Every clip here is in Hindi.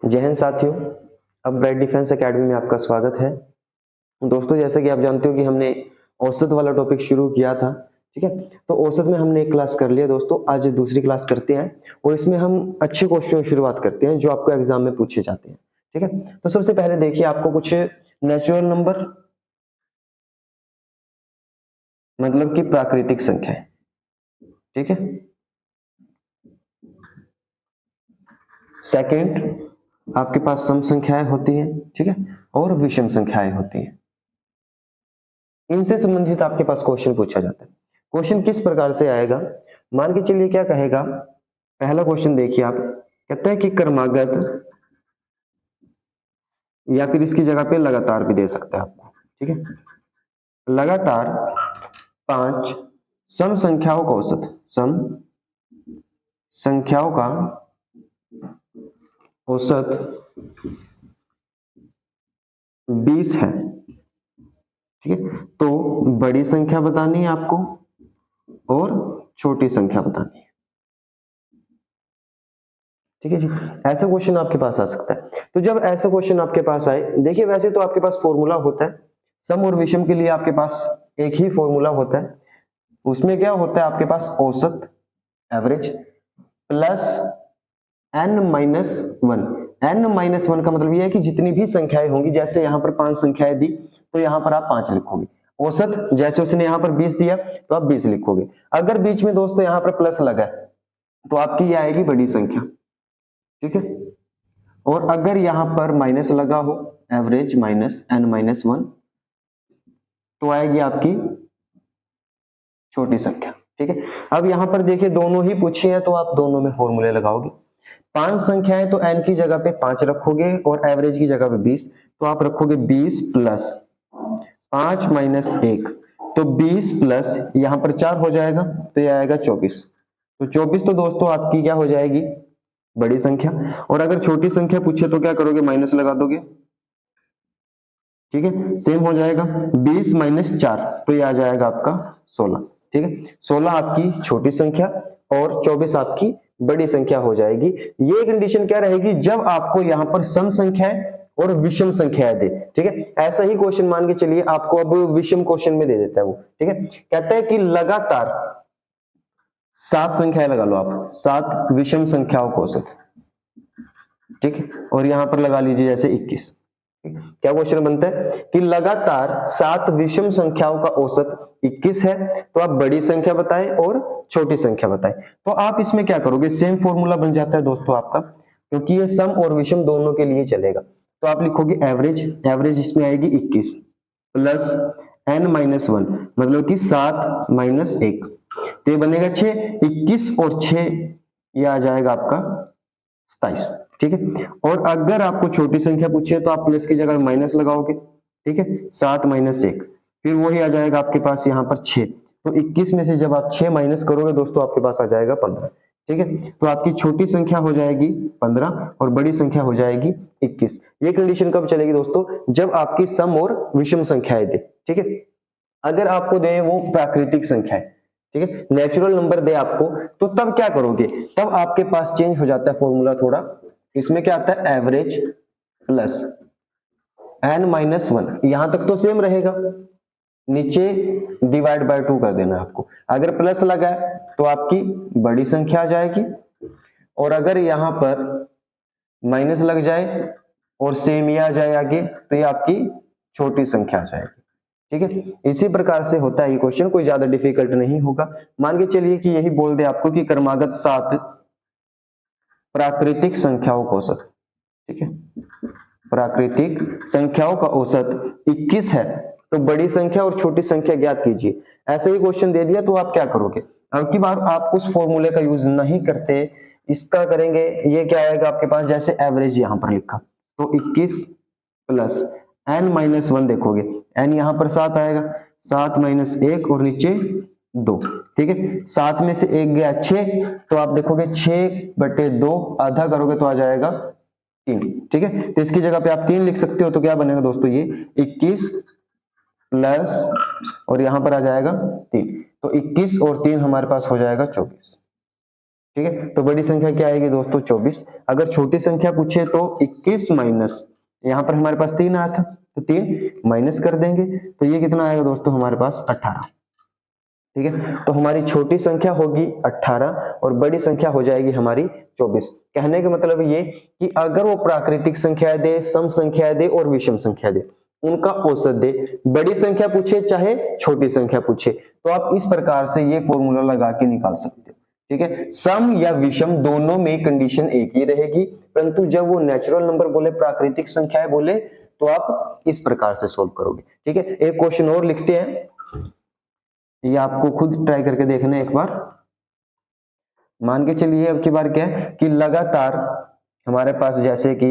जय हिंद साथियों, अब ब्राइट डिफेंस एकेडमी में आपका स्वागत है। दोस्तों, जैसे कि आप जानते हो कि हमने औसत वाला टॉपिक शुरू किया था, ठीक है। तो औसत में हमने एक क्लास कर लिया दोस्तों, आज दूसरी क्लास करते हैं और इसमें हम अच्छे क्वेश्चन की शुरुआत करते हैं जो आपको एग्जाम में पूछे जाते हैं, ठीक है। तो सबसे पहले देखिए, आपको कुछ नेचुरल नंबर मतलब कि प्राकृतिक संख्या है, ठीक है। सेकंड, आपके पास सम संख्याएं होती हैं, ठीक है, और विषम संख्याएं होती हैं। इनसे संबंधित आपके पास क्वेश्चन पूछा जाता है। क्वेश्चन किस प्रकार से आएगा, मान के चलिए क्या कहेगा। पहला क्वेश्चन देखिए, आप कहते हैं कि क्रमागत, या फिर इसकी जगह पे लगातार भी दे सकते हैं आपको, ठीक है। लगातार 5 सम संख्याओं का औसत, सम संख्याओं का औसत 20 है, ठीक है। तो बड़ी संख्या बतानी है आपको और छोटी संख्या बतानी है, ठीक है जी। ऐसा क्वेश्चन आपके पास आ सकता है। तो जब ऐसा क्वेश्चन आपके पास आए, देखिए वैसे तो आपके पास फॉर्मूला होता है, सम और विषम के लिए आपके पास एक ही फॉर्मूला होता है। उसमें क्या होता है, आपके पास औसत, एवरेज, प्लस n-1। n-1 का मतलब यह है कि जितनी भी संख्याएं होंगी, जैसे यहां पर 5 संख्याएं दी तो यहां पर आप 5 लिखोगे। औसत जैसे उसने यहां पर 20 दिया तो आप 20 लिखोगे। अगर बीच में दोस्तों यहां पर प्लस लगा तो आपकी ये आएगी बड़ी संख्या, ठीक है। और अगर यहां पर माइनस लगा हो, एवरेज माइनस n-1, तो आएगी आपकी छोटी संख्या, ठीक है। अब यहां पर देखिए दोनों ही पूछे हैं तो आप दोनों में फॉर्मूले लगाओगे। 5 संख्याएं तो n की जगह पे 5 रखोगे और एवरेज की जगह पे 20, तो आप रखोगे 20 प्लस 5 माइनस 1, तो 20 प्लस यहां पर 4 हो जाएगा तो यह आएगा 24। तो 24 तो दोस्तों आपकी क्या हो जाएगी, बड़ी संख्या। और अगर छोटी संख्या पूछे तो क्या करोगे, माइनस लगा दोगे, ठीक है। सेम हो जाएगा 20 माइनस 4, तो ये आ जाएगा आपका 16, ठीक है। 16 आपकी छोटी संख्या और 24 आपकी बड़ी संख्या हो जाएगी। ये कंडीशन क्या रहेगी, जब आपको यहां पर सम संख्याएं और विषम संख्याएं दे, ठीक है। ऐसा ही क्वेश्चन मान के चलिए आपको अब विषम क्वेश्चन में दे देता है वो, ठीक है। कहता है कि लगातार 7 संख्याएं लगा लो आप, 7 विषम संख्याओं को औसत, ठीक है। और यहां पर लगा लीजिए जैसे 21। क्या क्वेश्चन बनता है कि लगातार 7 विषम संख्याओं का औसत 21 है, तो आप बड़ी संख्या बताएं और छोटी संख्या बताएं। तो आप इसमें क्या करोगे, सेम फॉर्मूला बन जाता है दोस्तों आपका, क्योंकि ये सम और विषम दोनों के लिए चलेगा। तो आप लिखोगे एवरेज, एवरेज इसमें आएगी 21 प्लस n-1, मतलब कि 7 माइनस 1, तो ये बनेगा 6। 21 और 6 ये आ जाएगा आपका 27, ठीक है। और अगर आपको छोटी संख्या पूछे तो आप प्लस की जगह माइनस लगाओगे, ठीक है। 7 माइनस 1, फिर वही आ जाएगा आपके पास यहाँ पर 6। तो 21 में से जब आप 6 माइनस करोगे दोस्तों आपके पास आ जाएगा 15, ठीक है। तो आपकी छोटी संख्या हो जाएगी 15 और बड़ी संख्या हो जाएगी 21। ये कंडीशन कब चलेगी दोस्तों, जब आपकी सम और विषम संख्याएं दे, ठीक है। अगर आपको दे वो प्राकृतिक संख्या है, ठीक है, नेचुरल नंबर दे आपको, तो तब क्या करोगे, तब आपके पास चेंज हो जाता है फॉर्मूला थोड़ा। इसमें क्या आता है, एवरेज प्लस n-1, यहां तक तो सेम रहेगा, नीचे डिवाइड बाय 2 कर देना आपको। अगर प्लस लगा है तो आपकी बड़ी संख्या आ जाएगी, और अगर यहां पर माइनस लग जाए और सेम ये आ जाए आगे, तो ये आपकी छोटी संख्या आ जाएगी, ठीक है। इसी प्रकार से होता है ये क्वेश्चन, कोई ज्यादा डिफिकल्ट नहीं होगा। मान के चलिए कि यही बोल दे आपको कि क्रमागत 7 प्राकृतिक संख्याओं का औसत, ठीक है, प्राकृतिक संख्याओं का औसत 21 है, तो बड़ी संख्या और छोटी संख्या ज्ञात कीजिए। ऐसे ही क्वेश्चन दे दिया तो आप क्या करोगे, अब की बार आप उस फॉर्मूले का यूज नहीं करते, इसका करेंगे। ये क्या आएगा आपके पास, जैसे एवरेज यहां पर लिखा तो 21 प्लस n-1 देखोगे, n यहां पर 7 आएगा, 7 माइनस 1 और नीचे 2, ठीक है। 7 में से 1 गया 6, तो आप देखोगे 6/2 आधा करोगे तो आ जाएगा 3, ठीक है। तो इसकी जगह पे आप 3 लिख सकते हो, तो क्या बनेगा दोस्तों, ये 21 प्लस और यहां पर आ जाएगा 3, तो 21 और 3 हमारे पास हो जाएगा 24। ठीक है। तो बड़ी संख्या क्या आएगी दोस्तों 24। अगर छोटी संख्या पूछे तो 21 माइनस, यहाँ पर हमारे पास 3 आया था तो 3 माइनस कर देंगे तो ये कितना आएगा दोस्तों हमारे पास 18। ठीक है। तो हमारी छोटी संख्या होगी 18 और बड़ी संख्या हो जाएगी हमारी 24। कहने का मतलब ये कि अगर वो प्राकृतिक संख्या दे, सम संख्या दे और विषम संख्या दे, उनका औसत दे, बड़ी संख्या पूछे चाहे छोटी संख्या पूछे, तो आप इस प्रकार से ये फॉर्मूला लगा के निकाल सकते हो। ठीक है। सम या विषम दोनों में कंडीशन एक ही रहेगी, परंतु जब वो नेचुरल नंबर बोले, प्राकृतिक संख्याएं बोले, तो आप इस प्रकार से सोल्व करोगे। ठीक है। एक क्वेश्चन और लिखते हैं, ये आपको खुद ट्राई करके देखना है एक बार। मान के चलिए अब की बार क्या है कि लगातार हमारे पास जैसे कि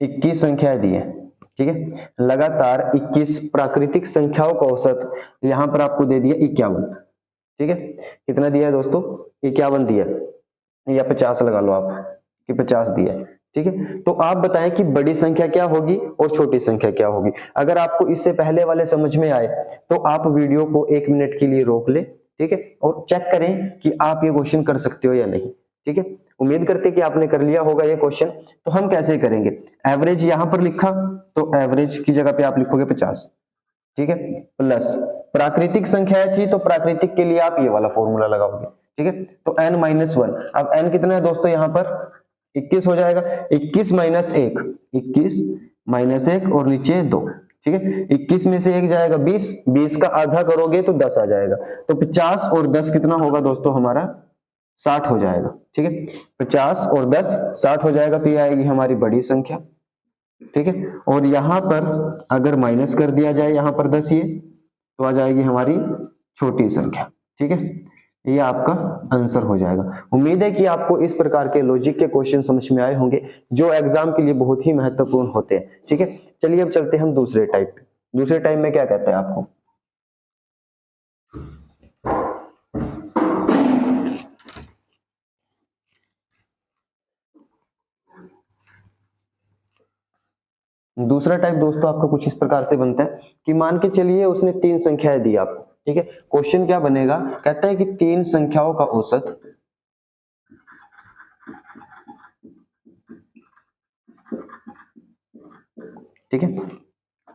21 संख्याएं दी है। ठीक है। लगातार 21 प्राकृतिक संख्याओं का औसत यहां पर आपको दे दिया 51। ठीक है। कितना दिया है दोस्तों 51 दिया, या 50 लगा लो आप कि 50 दिया है। ठीक है। तो आप बताएं कि बड़ी संख्या क्या होगी और छोटी संख्या क्या होगी। अगर आपको इससे पहले वाले समझ में आए तो आप वीडियो को 1 मिनट के लिए रोक ले। ठीक है। और चेक करें कि आप ये क्वेश्चन कर सकते हो या नहीं। ठीक है। उम्मीद करते कि आपने कर लिया होगा ये क्वेश्चन। तो हम कैसे करेंगे, एवरेज यहां पर लिखा तो एवरेज की जगह पे आप लिखोगे 50। ठीक है। प्लस प्राकृतिक संख्या थी तो प्राकृतिक के लिए आप ये वाला फॉर्मूला लगाओगे। ठीक है। तो n-1, अब n कितना है दोस्तों यहाँ पर 21 हो जाएगा। 21 माइनस 1, 21 माइनस 1 और नीचे 2। ठीक है। 21 में से 1 जाएगा 20, 20 का आधा करोगे तो 10 आ जाएगा। तो 50 और 10 कितना होगा दोस्तों हमारा 60 हो जाएगा। ठीक है। 50 और 10 60 हो जाएगा, तो ये आएगी हमारी बड़ी संख्या। ठीक है। और यहां पर अगर माइनस कर दिया जाए यहां पर 10 ये, तो आ जाएगी हमारी छोटी संख्या। ठीक है। ये आपका आंसर हो जाएगा। उम्मीद है कि आपको इस प्रकार के लॉजिक के क्वेश्चन समझ में आए होंगे जो एग्जाम के लिए बहुत ही महत्वपूर्ण होते हैं। ठीक है। चलिए अब चलते हैं हम दूसरे टाइप पे। दूसरे टाइप में क्या कहता है आपको, दूसरा टाइप दोस्तों आपका कुछ इस प्रकार से बनता है कि मान के चलिए उसने 3 संख्याएं दी आपको। ठीक है। क्वेश्चन क्या बनेगा, कहता है कि 3 संख्याओं का औसत ठीक है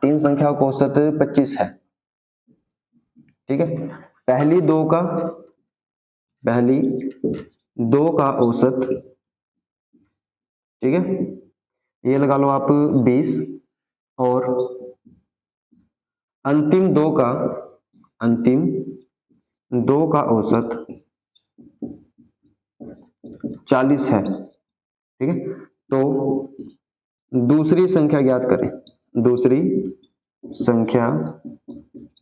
3 संख्याओं का औसत 25 है। ठीक है। पहली दो का औसत, ठीक है, ये लगा लो आप 20 और अंतिम दो का औसत 40 है। ठीक है। तो दूसरी संख्या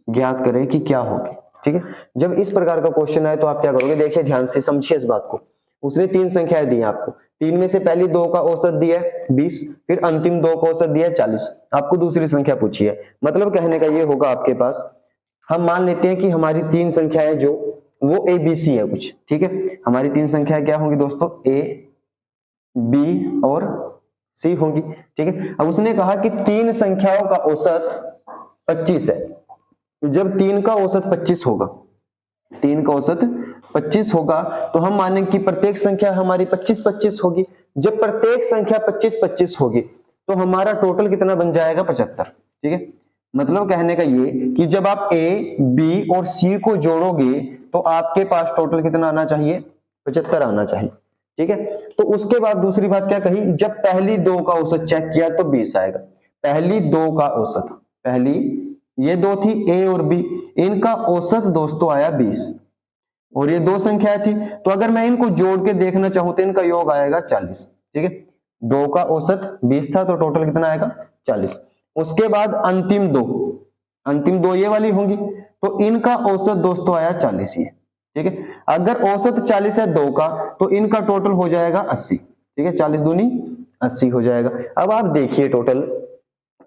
ज्ञात करें कि क्या होगी। ठीक है। जब इस प्रकार का क्वेश्चन आए तो आप क्या करोगे, देखिए ध्यान से समझिए इस बात को। उसने 3 संख्याएं दी आपको, 3 में से पहली 2 का औसत दिया है 20, फिर अंतिम 2 का औसत दिया है 40। आपको दूसरी संख्या पूछी है। मतलब कहने का ये होगा आपके पास, हम मान लेते हैं कि हमारी 3 संख्याएं जो वो ए बी सी है कुछ। ठीक है। हमारी 3 संख्याएं क्या होंगी दोस्तों, ए बी और सी होंगी। ठीक है। अब उसने कहा कि 3 संख्याओं का औसत 25 है। जब 3 का औसत 25 होगा, 3 का औसत 25 होगा, तो हम माने कि प्रत्येक संख्या हमारी 25-25 होगी। जब प्रत्येक संख्या 25-25 होगी तो हमारा टोटल कितना बन जाएगा 75। ठीक है। मतलब कहने का ये कि जब आप ए बी और सी को जोड़ोगे तो आपके पास टोटल कितना आना चाहिए, 75 आना चाहिए। ठीक है। तो उसके बाद दूसरी बात क्या कही, जब पहली 2 का औसत चेक किया तो 20 आएगा। पहली 2 का औसत, पहली ये 2 थी ए और बी, इनका औसत दोस्तों आया 20 और ये 2 संख्या थी, तो अगर मैं इनको जोड़ के देखना चाहूं तो इनका योग आएगा 40। ठीक है। 2 का औसत 20 था तो टोटल कितना आएगा 40। उसके बाद अंतिम दो ये वाली होंगी, तो इनका औसत दोस्तों आया 40 ही है। ठीक है। अगर औसत 40 है 2 का तो इनका टोटल हो जाएगा 80। ठीक है। 40 दूनी 80 हो जाएगा। अब आप देखिए टोटल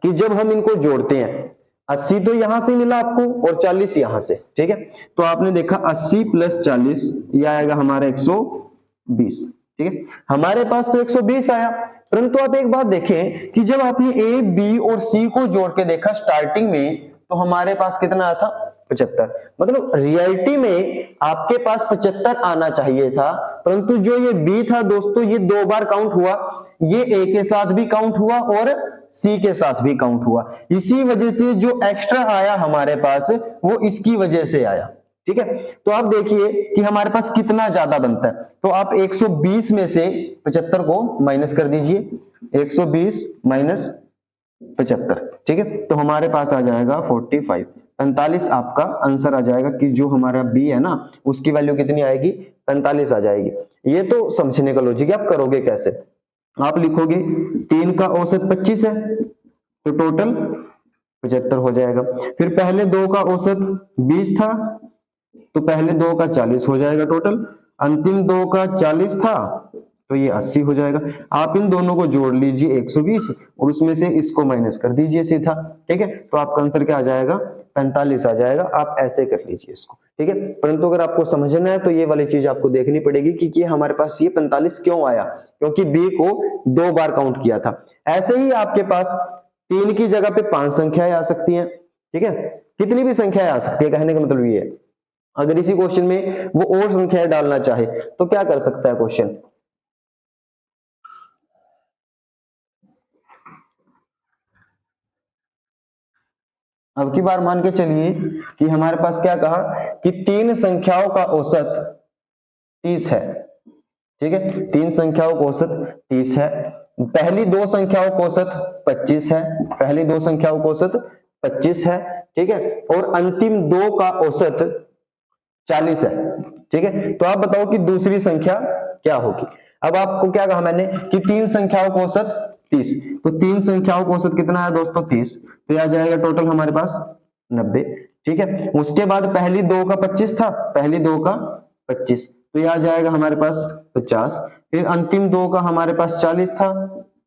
कि जब हम इनको जोड़ते हैं 80 तो यहां से मिला आपको और 40 यहां से। ठीक है। तो आपने देखा 80 प्लस 40 ये आएगा हमारा 120। ठीक है। हमारे पास तो 120 आया, परंतु आप एक बात देखें कि जब आपने ए बी और सी को जोड़ के देखा स्टार्टिंग में तो हमारे पास कितना आया था 75। मतलब रियलिटी में आपके पास 75 आना चाहिए था, परंतु जो ये बी था दोस्तों ये 2 बार काउंट हुआ, ये ए के साथ भी काउंट हुआ और सी के साथ भी काउंट हुआ। इसी वजह से जो एक्स्ट्रा आया हमारे पास वो इसकी वजह से आया। ठीक है, तो आप देखिए कि हमारे पास कितना ज्यादा बनता है। तो आप 120 में से 75 को माइनस कर दीजिए, 120 माइनस 75। ठीक है, तो हमारे पास आ जाएगा 45। 45 आपका आंसर आ जाएगा कि जो हमारा बी है ना उसकी वैल्यू कितनी आएगी, 45 आ जाएगी। ये तो समझने का लॉजिक है। आप करोगे कैसे, आप लिखोगे 3 का औसत 25 है तो टोटल 75 हो जाएगा। फिर पहले 2 का औसत 20 था तो पहले 2 का 40 हो जाएगा टोटल। अंतिम 2 का 40 था तो ये 80 हो जाएगा। आप इन दोनों को जोड़ लीजिए 120 और उसमें से इसको माइनस कर दीजिए सीधा। ठीक है, तो आपका आंसर क्या आ जाएगा, 45 आ जाएगा। आप ऐसे कर लीजिए इसको। ठीक है, परंतु अगर आपको समझना है तो ये वाली चीज आपको देखनी पड़ेगी कि हमारे पास ये 45 क्यों आया, क्योंकि बी को 2 बार काउंट किया था। ऐसे ही आपके पास 3 की जगह पे 5 संख्याएं आ सकती हैं। ठीक है, कितनी भी संख्याएं आ सकती है, कहने का मतलब ये है। अगर इसी क्वेश्चन में वो और संख्याएं डालना चाहे तो क्या कर सकता है क्वेश्चन, अब की बार मान के चलिए कि हमारे पास क्या कहा कि 3 संख्याओं का औसत 30 है। ठीक है, 3 संख्याओं का औसत 30 है। पहली 2 संख्याओं का औसत 25 है, पहली 2 संख्याओं का औसत 25 है। ठीक है, और अंतिम 2 का औसत 40 है। ठीक है, तो आप बताओ कि दूसरी संख्या क्या होगी। अब आपको क्या कहा मैंने कि 3 संख्याओं का औसत 30, तो 3 संख्याओं का औसत कितना है दोस्तों 30, तो यह आ जाएगा टोटल हमारे पास 90। ठीक है, उसके बाद पहली 2 का 25 था, पहली 2 का 25 तो यह आ जाएगा हमारे पास 50। फिर अंतिम 2 का हमारे पास 40 था,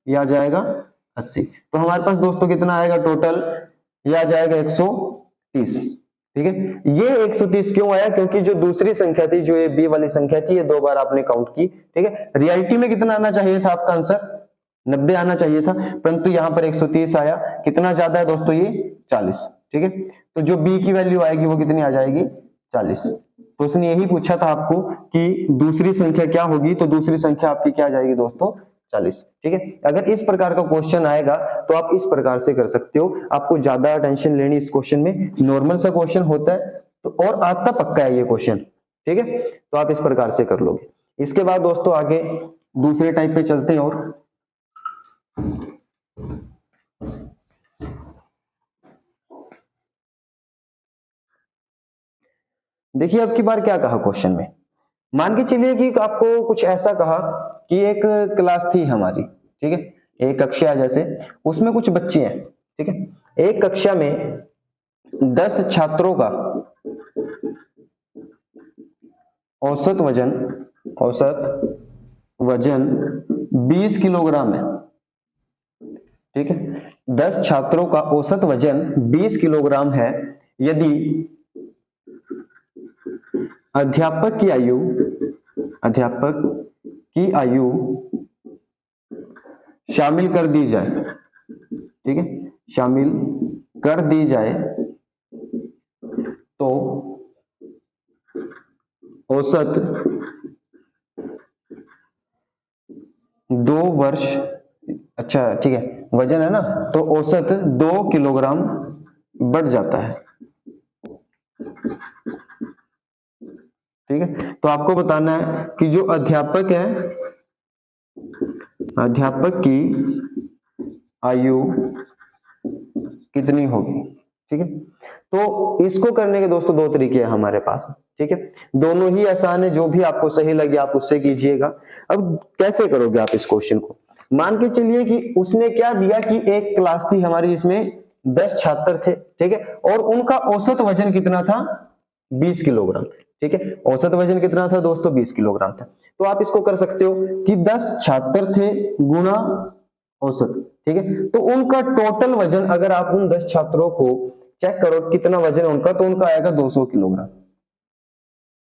यह आ जाएगा 80। तो हमारे पास दोस्तों कितना आएगा टोटल, यह आ जाएगा 130। ठीक है, ये 130 क्यों आया, क्योंकि जो दूसरी संख्या थी, जो ये बी वाली संख्या थी, ये 2 बार आपने काउंट की। ठीक है, रियलिटी में कितना आना चाहिए था आपका आंसर, 90 आना चाहिए था, परंतु यहां पर 130 आया। कितना ज्यादा है दोस्तों, ये 40। ठीक है, तो जो बी की वैल्यू आएगी वो कितनी आ जाएगी, 40। तो उसने यही पूछा था आपको कि दूसरी संख्या क्या होगी, तो दूसरी संख्या आपकी क्या आ जाएगी दोस्तों, 40। ठीक है, अगर इस प्रकार का क्वेश्चन आएगा तो आप इस प्रकार से कर सकते हो। आपको ज्यादा टेंशन लेनी इस क्वेश्चन में, नॉर्मल सा क्वेश्चन होता है तो और आता पक्का है ये क्वेश्चन। ठीक है, तो आप इस प्रकार से कर लोगे। इसके बाद दोस्तों आगे दूसरे टाइप पे चलते हैं। और देखिए अब की बार क्या कहा क्वेश्चन में, मान के चलिए कि आपको कुछ ऐसा कहा कि एक क्लास थी हमारी। ठीक है, एक कक्षा जैसे, उसमें कुछ बच्चे हैं। ठीक है, एक कक्षा में 10 छात्रों का औसत वजन 20 किलोग्राम है। ठीक है, 10 छात्रों का औसत वजन 20 किलोग्राम है। यदि अध्यापक की आयु शामिल कर दी जाए, ठीक है, शामिल कर दी जाए तो औसत 2 वर्ष, अच्छा ठीक है वजन है ना, तो औसत 2 किलोग्राम बढ़ जाता है। ठीक है, तो आपको बताना है कि जो अध्यापक है, अध्यापक की आयु कितनी होगी। ठीक है, तो इसको करने के दोस्तों 2 तरीके हैं हमारे पास। ठीक है, दोनों ही आसान है, जो भी आपको सही लगे आप उससे कीजिएगा। अब कैसे करोगे आप इस क्वेश्चन को, मान के चलिए कि उसने क्या दिया कि एक क्लास थी हमारी जिसमें 10 छात्र थे। ठीक है, और उनका औसत वजन कितना था, 20 किलोग्राम। ठीक है, औसत वजन कितना था दोस्तों, 20 किलोग्राम था। तो आप इसको कर सकते हो कि 10 छात्र थे गुणा औसत। ठीक है, तो उनका टोटल वजन अगर आप उन 10 छात्रों को चेक करो कितना वजन है उनका, तो उनका आएगा 200 किलोग्राम।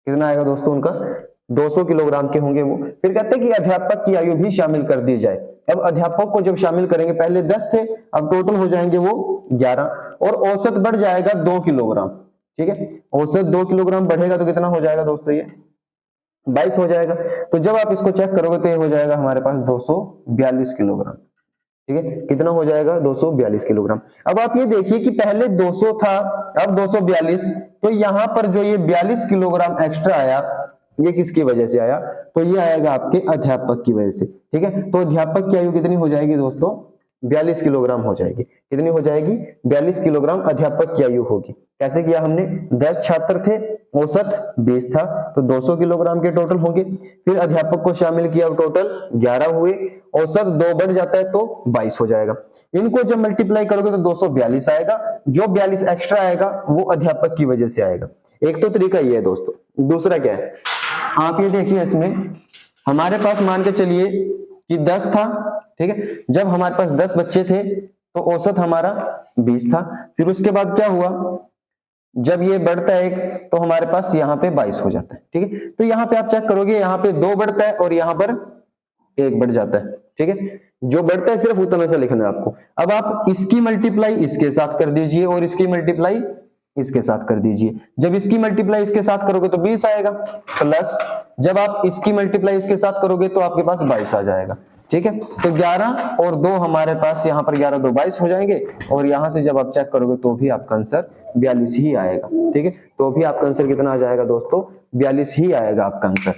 कितना आएगा दोस्तों उनका, 200 किलोग्राम के होंगे वो। फिर कहते हैं कि अध्यापक की आयु भी शामिल कर दी जाए। अब अध्यापक को जब शामिल करेंगे, पहले 10 थे, अब टोटल हो जाएंगे वो 11 और औसत बढ़ जाएगा 2 किलोग्राम। ठीक है। औसत 2 किलोग्राम बढ़ेगा तो कितना हो जाएगा दोस्तों, ये 22 हो जाएगा। तो जब आप इसको चेक करोगे तो ये हो जाएगा हमारे पास 242 किलोग्राम, ठीक है। कितना हो जाएगा, 242 किलोग्राम। अब आप ये देखिए कि पहले 200 था, अब 242, तो यहां पर जो ये 42 किलोग्राम एक्स्ट्रा आया, ये किसकी वजह से आया, तो ये आएगा आपके अध्यापक की वजह से, ठीक है। तो अध्यापक की आयु कितनी हो जाएगी दोस्तों, 42 किलोग्राम हो जाएगी। कितनी हो जाएगी, 42 किलोग्राम अध्यापक की आयु होगी। कैसे किया हमने, 10 छात्र थे, औसत 20 था, तो 200 किलोग्राम के टोटल होंगे। फिर अध्यापक को शामिल किया, टोटल 11 हुए, औसत 2 बढ़ जाता है तो 22 हो जाएगा। इनको जब मल्टीप्लाई करोगे तो 242 आएगा, जो 42 एक्स्ट्रा आएगा वो अध्यापक की वजह से आएगा। एक तो तरीका ये है दोस्तों। दूसरा क्या है, आप ये देखिए, इसमें हमारे पास मान के चलिए कि 10 था, ठीक है। जब हमारे पास 10 बच्चे थे तो औसत हमारा 20 था। फिर उसके बाद क्या हुआ, जब ये बढ़ता है एक तो हमारे पास यहाँ पे 22 हो जाता है, ठीक है। तो यहाँ पे आप चेक करोगे, यहाँ पे 2 बढ़ता है और यहाँ पर 1 बढ़ जाता है, ठीक है। जो बढ़ता है सिर्फ उतना सा लिखना है आपको। अब आप इसकी मल्टीप्लाई इसके साथ कर दीजिए और इसकी मल्टीप्लाई इसके साथ कर दीजिए। जब इसकी मल्टीप्लाई इसके साथ करोगे तो 20 आएगा, प्लस जब आप इसकी मल्टीप्लाई इसके साथ करोगे तो आपके पास 22 आ जाएगा, ठीक है। तो 11 और 2 हमारे पास, यहाँ पर 11 2 22 हो जाएंगे, और यहां से जब आप चेक करोगे तो भी आपका आंसर 42 ही आएगा, ठीक है। तो भी आपका आंसर कितना आ जाएगा दोस्तों, 42 ही आएगा आपका आंसर।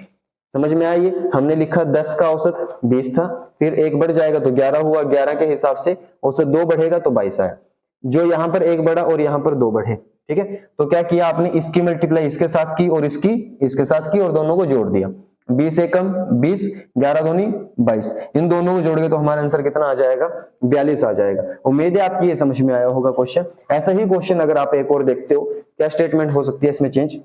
समझ में आई, हमने लिखा 10 का औसत 20 था, फिर 1 बढ़ जाएगा तो 11 हुआ, 11 के हिसाब से औसत 2 बढ़ेगा तो 22 आया, जो यहाँ पर 1 बढ़ा और यहाँ पर 2 बढ़े, ठीक है। तो क्या किया आपने, इसकी मल्टीप्लाई इसके साथ की और इसकी इसके साथ की और दोनों को जोड़ दिया। 20 एकम 20, 11 दूनी 22, इन दोनों को जोड़ के तो हमारा आंसर कितना आ जाएगा, 42 आ जाएगा। उम्मीद है आपकी ये समझ में आया होगा क्वेश्चन। ऐसा ही क्वेश्चन अगर आप एक और देखते हो, क्या स्टेटमेंट हो सकती है इसमें चेंज,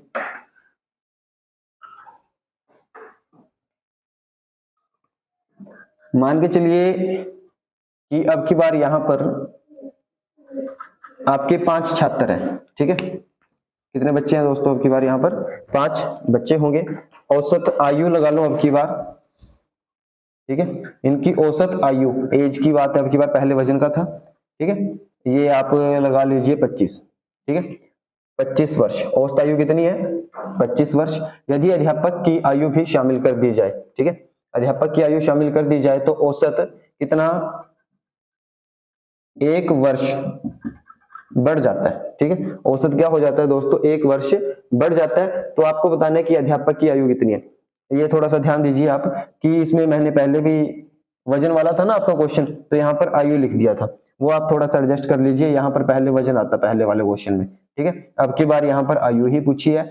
मान के चलिए कि अब की बार यहां पर आपके 5 छात्र हैं, ठीक है। कितने बच्चे हैं दोस्तों, अब की बार यहाँ पर 5 बच्चे होंगे। औसत आयु लगा लो अब की बार, ठीक है। इनकी औसत आयु, एज की बात है अब की बार, पहले वजन का था, ठीक है। ये आप लगा लीजिए 25, ठीक है। 25 वर्ष, औसत आयु कितनी है, 25 वर्ष। यदि अध्यापक की आयु भी शामिल कर दी जाए, ठीक है, अध्यापक की आयु शामिल कर दी जाए तो औसत कितना, 1 वर्ष बढ़ जाता है, ठीक है। औसत क्या हो जाता है दोस्तों, 1 वर्ष बढ़ जाता है। तो आपको बताना है कि अध्यापक की आयु कितनी है। ये थोड़ा सा ध्यान दीजिए आप कि इसमें मैंने पहले भी वजन वाला था ना आपका क्वेश्चन, तो यहाँ पर आयु लिख दिया था, वो आप थोड़ा सा एडजस्ट कर लीजिए। यहाँ पर पहले वजन आता पहले वाले क्वेश्चन में, ठीक है। अब की बार यहाँ पर आयु ही पूछी है,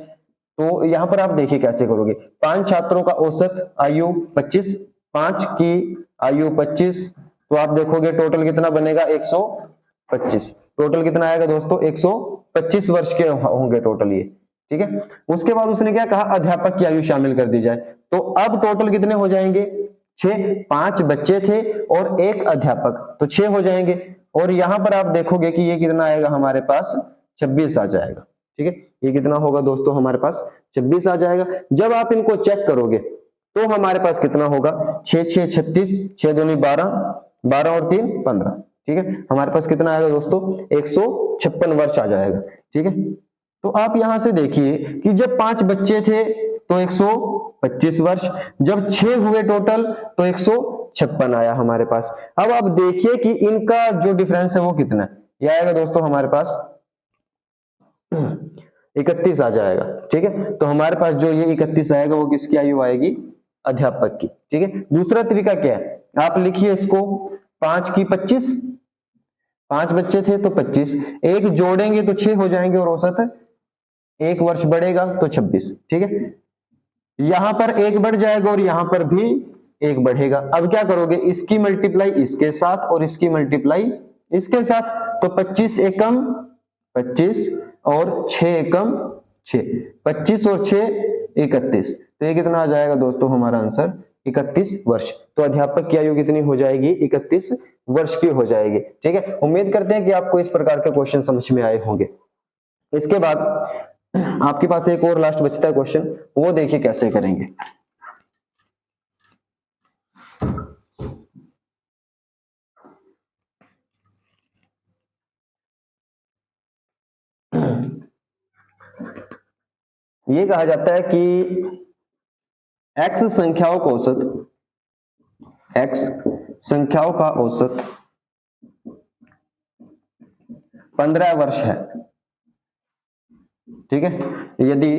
तो यहाँ पर आप देखिए कैसे करोगे। 5 छात्रों का औसत आयु 25, 5 की आयु 25, तो आप देखोगे टोटल कितना बनेगा, 125। टोटल कितना आएगा दोस्तों, 125 वर्ष के होंगे टोटल ये, ठीक है। उसके बाद उसने क्या कहा, अध्यापक की आयु शामिल कर दी जाए, तो अब टोटल कितने हो जाएंगे, 6, 5 बच्चे थे और 1 अध्यापक, तो 6 हो जाएंगे। और यहां पर आप देखोगे कि ये कितना आएगा हमारे पास, 26 आ जाएगा, ठीक है। ये कितना होगा दोस्तों, हमारे पास 26 आ जाएगा। जब आप इनको चेक करोगे तो हमारे पास कितना होगा, 6 6 36, 6 दूनी 12, 12 और 3 15, ठीक है। हमारे पास कितना आएगा दोस्तों, 156 वर्ष आ जाएगा, ठीक है। तो आप यहां से देखिए कि जब 5 बच्चे थे तो 125 वर्ष, जब 6 हुए टोटल तो 156 आया हमारे पास। अब आप देखिए कि इनका जो डिफरेंस है वो कितना है, ये आएगा दोस्तों हमारे पास 31 आ जाएगा, ठीक है। तो हमारे पास जो ये 31 आएगा वो किसकी आयु आएगी, अध्यापक की, ठीक है। दूसरा तरीका क्या है, आप लिखिए इसको, 5 की 25, 5 बच्चे थे तो 25, एक जोड़ेंगे तो 6 हो जाएंगे और औसत 1 वर्ष बढ़ेगा तो 26, ठीक है। यहां पर 1 बढ़ जाएगा और यहां पर भी 1 बढ़ेगा। अब क्या करोगे, इसकी मल्टीप्लाई इसके साथ और इसकी मल्टीप्लाई इसके साथ, तो 25 एकम 25 और 6 एकम 6, 25 और 6 31, तो ये कितना आ जाएगा दोस्तों हमारा आंसर, 31 वर्ष। तो अध्यापक की आयु कितनी हो जाएगी, 31 वर्ष की हो जाएगी, ठीक है। उम्मीद करते हैं कि आपको इस प्रकार के क्वेश्चन समझ में आए होंगे। इसके बाद आपके पास एक और लास्ट बचता है क्वेश्चन, वो देखिए कैसे करेंगे। ये कहा जाता है कि x संख्याओं का औसत, x संख्याओं का औसत 15 वर्ष है। ठीक है, यदि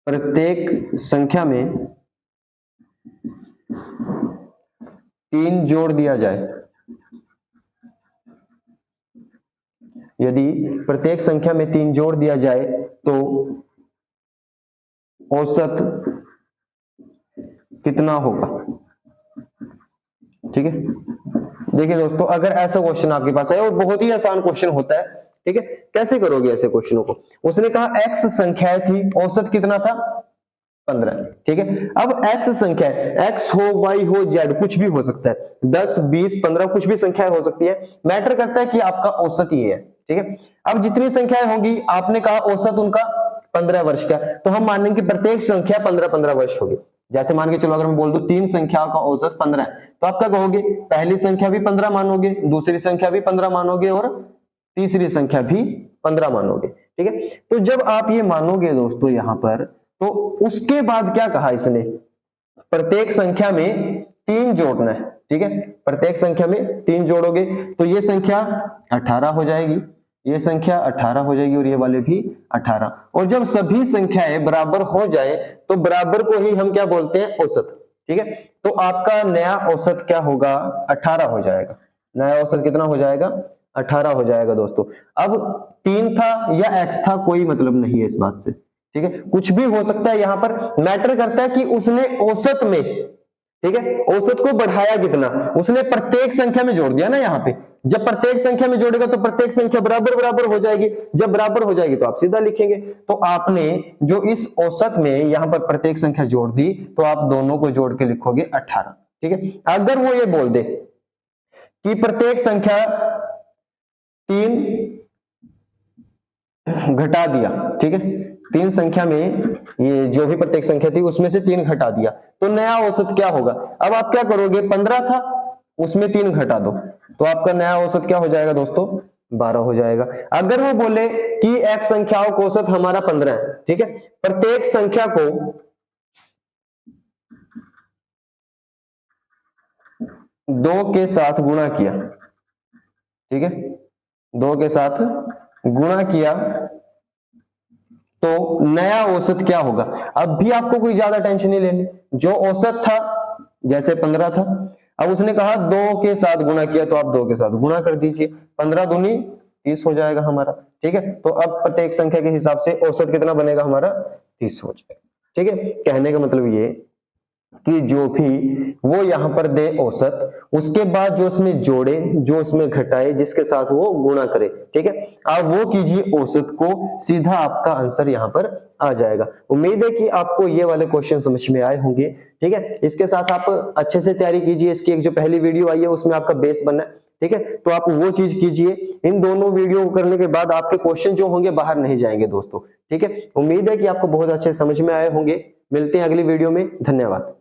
प्रत्येक संख्या में 3 जोड़ दिया जाए, यदि प्रत्येक संख्या में 3 जोड़ दिया जाए तो औसत कितना होगा। ठीक है, देखिए दोस्तों, अगर ऐसा क्वेश्चन आपके पास है और बहुत ही आसान क्वेश्चन होता है, ठीक है, कैसे करोगे ऐसे क्वेश्चनों को। उसने कहा x संख्याएं थी, औसत कितना था 15। ठीक है, अब x संख्या x हो, y हो, z कुछ भी हो सकता है, 10 20 15 कुछ भी संख्याएं हो सकती है, मैटर करता है कि आपका औसत ये है। ठीक है, अब जितनी संख्याएं होंगी, आपने कहा औसत उनका 15 वर्ष का, तो हम मानेंगे कि प्रत्येक संख्या 15 वर्ष होगी। जैसे मान के चलो, अगर मैं बोल दूं 3 संख्याओं का औसत 15 है, तो आप क्या कहोगे, पहली संख्या भी 15 मानोगे, दूसरी संख्या भी 15 मानोगे और तीसरी संख्या भी 15 मानोगे। ठीक है, तो जब आप ये मानोगे दोस्तों यहां पर, तो उसके बाद क्या कहा इसने, प्रत्येक संख्या में 3 जोड़ना है। ठीक है, प्रत्येक संख्या में 3 जोड़ोगे तो ये संख्या 18 हो जाएगी, ये संख्या 18 हो जाएगी और ये वाले भी 18। और जब सभी संख्याएं बराबर हो जाए तो बराबर को ही हम क्या बोलते हैं, औसत। ठीक है, तो आपका नया औसत क्या होगा, 18 हो जाएगा। नया औसत कितना हो जाएगा, 18 हो जाएगा दोस्तों। अब 3 था या x था, कोई मतलब नहीं है इस बात से। ठीक है, कुछ भी हो सकता है, यहां पर मैटर करता है कि उसने औसत में, ठीक है, औसत को बढ़ाया कितना, उसने प्रत्येक संख्या में जोड़ दिया ना। यहाँ पे जब प्रत्येक संख्या में जोड़ेगा तो प्रत्येक संख्या बराबर बराबर हो जाएगी, जब बराबर हो जाएगी तो आप सीधा लिखेंगे। तो आपने जो इस औसत में यहाँ पर प्रत्येक संख्या जोड़ दी, तो आप दोनों को जोड़ के लिखोगे 18। ठीक है, अगर वो ये बोल दे कि प्रत्येक संख्या 3 घटा दिया, ठीक है, 3 संख्या में ये जो भी प्रत्येक संख्या थी उसमें से 3 घटा दिया, तो नया औसत क्या होगा। अब आप क्या करोगे, 15 था उसमें 3 घटा दो, तो आपका नया औसत क्या हो जाएगा दोस्तों, 12 हो जाएगा। अगर वो बोले कि x संख्याओं का औसत हमारा 15 है, ठीक है, प्रत्येक संख्या को 2 के साथ गुणा किया, ठीक है, 2 के साथ गुणा किया, तो नया औसत क्या होगा। अब भी आपको कोई ज्यादा टेंशन नहीं लेनी, जो औसत था जैसे 15 था, अब उसने कहा 2 के साथ गुणा किया, तो आप 2 के साथ गुणा कर दीजिए, 15 दूनी 30 हो जाएगा हमारा। ठीक है, तो अब प्रत्येक संख्या के हिसाब से औसत कितना बनेगा हमारा, 30 हो जाएगा। ठीक है, कहने का मतलब ये कि जो भी वो यहां पर दे औसत, उसके बाद जो उसमें जोड़े, जो उसमें घटाए, जिसके साथ वो गुणा करे। ठीक है, आप वो कीजिए औसत को, सीधा आपका आंसर यहां पर आ जाएगा। उम्मीद है कि आपको ये वाले क्वेश्चन समझ में आए होंगे। ठीक है, इसके साथ आप अच्छे से तैयारी कीजिए। इसकी एक जो पहली वीडियो आई है उसमें आपका बेस बना है, ठीक है, तो आप वो चीज कीजिए। इन दोनों वीडियो को करने के बाद आपके क्वेश्चन जो होंगे बाहर नहीं जाएंगे दोस्तों। ठीक है, उम्मीद है कि आपको बहुत अच्छे समझ में आए होंगे। मिलते हैं अगली वीडियो में, धन्यवाद।